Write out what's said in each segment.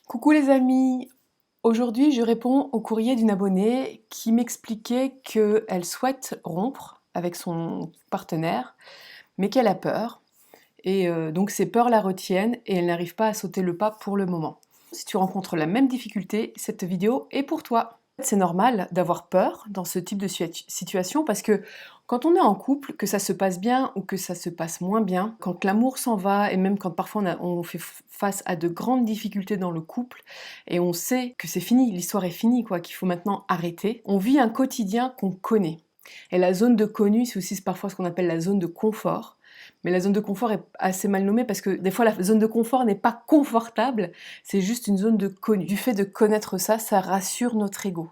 Coucou les amis, aujourd'hui je réponds au courrier d'une abonnée qui m'expliquait qu'elle souhaite rompre avec son partenaire, mais qu'elle a peur, et donc ces peurs la retiennent et elle n'arrive pas à sauter le pas pour le moment. Si tu rencontres la même difficulté, cette vidéo est pour toi. C'est normal d'avoir peur dans ce type de situation parce que quand on est en couple, que ça se passe bien ou que ça se passe moins bien, quand l'amour s'en va et même quand parfois on fait face à de grandes difficultés dans le couple et on sait que c'est fini, l'histoire est finie, quoi, qu'il faut maintenant arrêter, on vit un quotidien qu'on connaît. Et la zone de connu, c'est aussi parfois ce qu'on appelle la zone de confort. Mais la zone de confort est assez mal nommée parce que des fois la zone de confort n'est pas confortable, c'est juste une zone de connu. Du fait de connaître ça, ça rassure notre ego.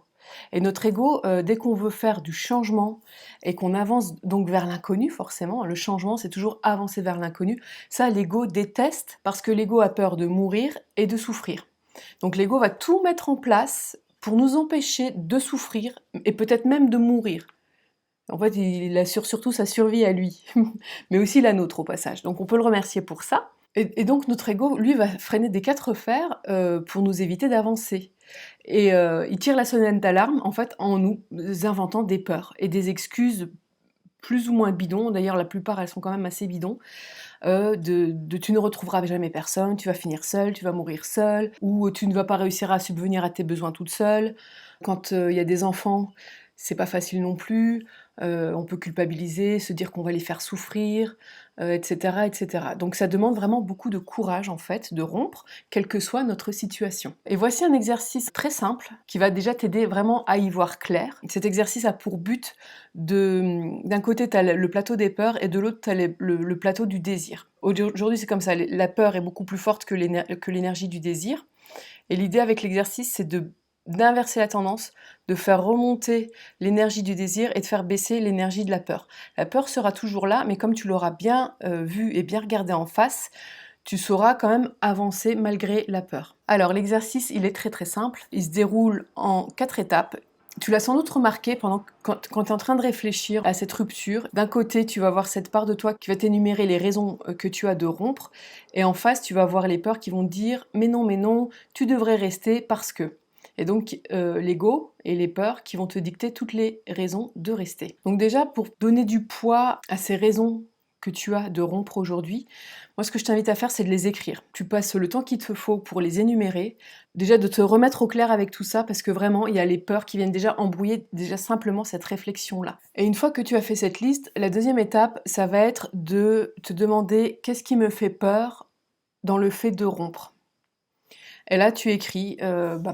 Et notre ego, dès qu'on veut faire du changement et qu'on avance donc vers l'inconnu, forcément, le changement c'est toujours avancer vers l'inconnu, ça l'ego déteste parce que l'ego a peur de mourir et de souffrir. Donc l'ego va tout mettre en place pour nous empêcher de souffrir et peut-être même de mourir. En fait, il assure surtout sa survie à lui, mais aussi la nôtre au passage. Donc on peut le remercier pour ça. Et donc notre ego, lui, va freiner des quatre fers pour nous éviter d'avancer. Et il tire la sonnette d'alarme, en fait, en nous inventant des peurs et des excuses plus ou moins bidons. D'ailleurs, la plupart, elles sont quand même assez bidons. Tu ne retrouveras jamais personne, tu vas finir seul, tu vas mourir seul, ou tu ne vas pas réussir à subvenir à tes besoins toute seule. Quand il y a des enfants, c'est pas facile non plus. On peut culpabiliser, se dire qu'on va les faire souffrir, etc., etc. Donc ça demande vraiment beaucoup de courage en fait, de rompre, quelle que soit notre situation. Et voici un exercice très simple qui va déjà t'aider vraiment à y voir clair. Cet exercice a pour but d'un côté tu as le plateau des peurs et de l'autre tu as le plateau du désir. Aujourd'hui c'est comme ça, la peur est beaucoup plus forte que l'énergie du désir. Et l'idée avec l'exercice c'est d'inverser la tendance, de faire remonter l'énergie du désir et de faire baisser l'énergie de la peur. La peur sera toujours là, mais comme tu l'auras bien vu et bien regardé en face, tu sauras quand même avancer malgré la peur. Alors l'exercice, il est très très simple, il se déroule en 4 étapes. Tu l'as sans doute remarqué quand tu es en train de réfléchir à cette rupture. D'un côté, tu vas voir cette part de toi qui va t'énumérer les raisons que tu as de rompre, et en face, tu vas voir les peurs qui vont te dire « mais non, tu devrais rester parce que ». Et donc l'ego et les peurs qui vont te dicter toutes les raisons de rester. Donc déjà, pour donner du poids à ces raisons que tu as de rompre aujourd'hui, moi ce que je t'invite à faire, c'est de les écrire. Tu passes le temps qu'il te faut pour les énumérer, déjà de te remettre au clair avec tout ça, parce que vraiment, il y a les peurs qui viennent déjà embrouiller déjà simplement cette réflexion-là. Et une fois que tu as fait cette liste, la deuxième étape, ça va être de te demander qu'est-ce qui me fait peur dans le fait de rompre. Et là, tu écris,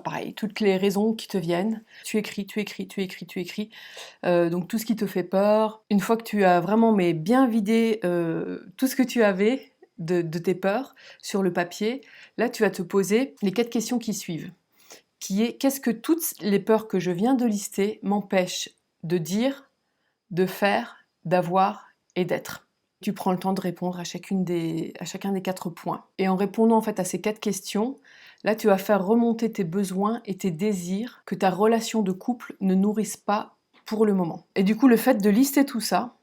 pareil, toutes les raisons qui te viennent. Tu écris. Donc tout ce qui te fait peur. Une fois que tu as vraiment bien vidé tout ce que tu avais de tes peurs sur le papier, là, tu vas te poser les 4 questions qui suivent. Qui est, qu'est-ce que toutes les peurs que je viens de lister m'empêchent de dire, de faire, d'avoir et d'être? Tu prends le temps de répondre à chacun des 4 points. Et en répondant en fait à ces 4 questions, là tu vas faire remonter tes besoins et tes désirs que ta relation de couple ne nourrisse pas pour le moment. Et du coup le fait de lister tout ça,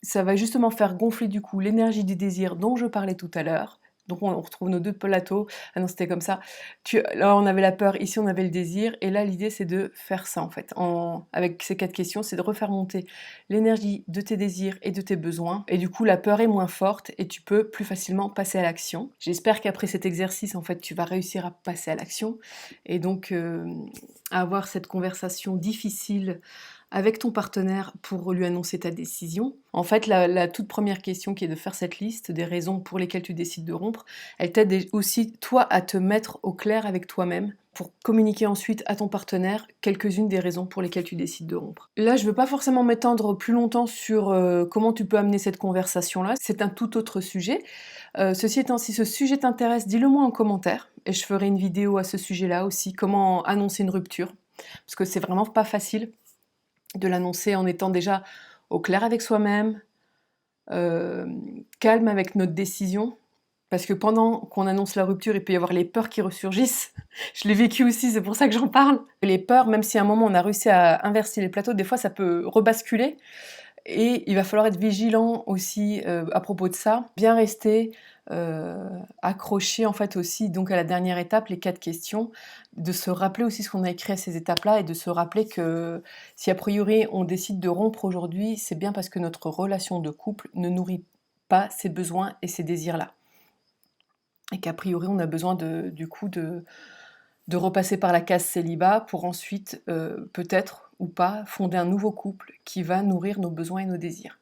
ça va justement faire gonfler du coup l'énergie du désir dont je parlais tout à l'heure. Donc on retrouve nos 2 plateaux. Ah non, c'était comme ça. Là, on avait la peur, ici on avait le désir. Et là, l'idée, c'est de faire ça, en fait. Avec ces 4 questions, c'est de refaire monter l'énergie de tes désirs et de tes besoins. Et du coup, la peur est moins forte et tu peux plus facilement passer à l'action. J'espère qu'après cet exercice, en fait, tu vas réussir à passer à l'action. Et donc, à avoir cette conversation difficile avec ton partenaire pour lui annoncer ta décision. En fait, la toute première question qui est de faire cette liste des raisons pour lesquelles tu décides de rompre, elle t'aide aussi, toi, à te mettre au clair avec toi-même pour communiquer ensuite à ton partenaire quelques-unes des raisons pour lesquelles tu décides de rompre. Là, je ne veux pas forcément m'étendre plus longtemps sur comment tu peux amener cette conversation-là, c'est un tout autre sujet. Ceci étant, si ce sujet t'intéresse, dis-le moi en commentaire, et je ferai une vidéo à ce sujet-là aussi, comment annoncer une rupture, parce que c'est vraiment pas facile de l'annoncer en étant déjà au clair avec soi-même, calme avec notre décision, parce que pendant qu'on annonce la rupture, il peut y avoir les peurs qui ressurgissent. Je l'ai vécu aussi, c'est pour ça que j'en parle. Les peurs, même si à un moment on a réussi à inverser les plateaux, des fois ça peut rebasculer, Et il va falloir être vigilant aussi à propos de ça, bien rester accroché en fait aussi donc à la dernière étape, les 4 questions, de se rappeler aussi ce qu'on a écrit à ces étapes-là et de se rappeler que si a priori on décide de rompre aujourd'hui, c'est bien parce que notre relation de couple ne nourrit pas ses besoins et ses désirs-là. Et qu'a priori on a besoin du coup de repasser par la case célibat pour ensuite, peut-être ou pas, fonder un nouveau couple qui va nourrir nos besoins et nos désirs.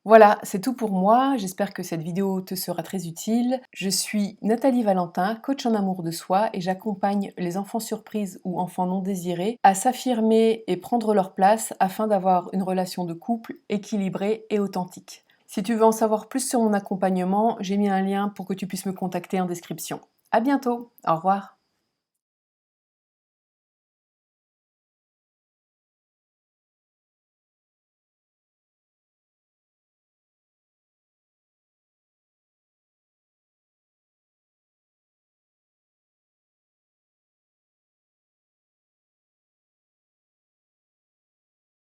Voilà, c'est tout pour moi, j'espère que cette vidéo te sera très utile. Je suis Nathalie Valentin, coach en amour de soi et j'accompagne les enfants surprises ou enfants non désirés à s'affirmer et prendre leur place afin d'avoir une relation de couple équilibrée et authentique. Si tu veux en savoir plus sur mon accompagnement, j'ai mis un lien pour que tu puisses me contacter en description. À bientôt, au revoir.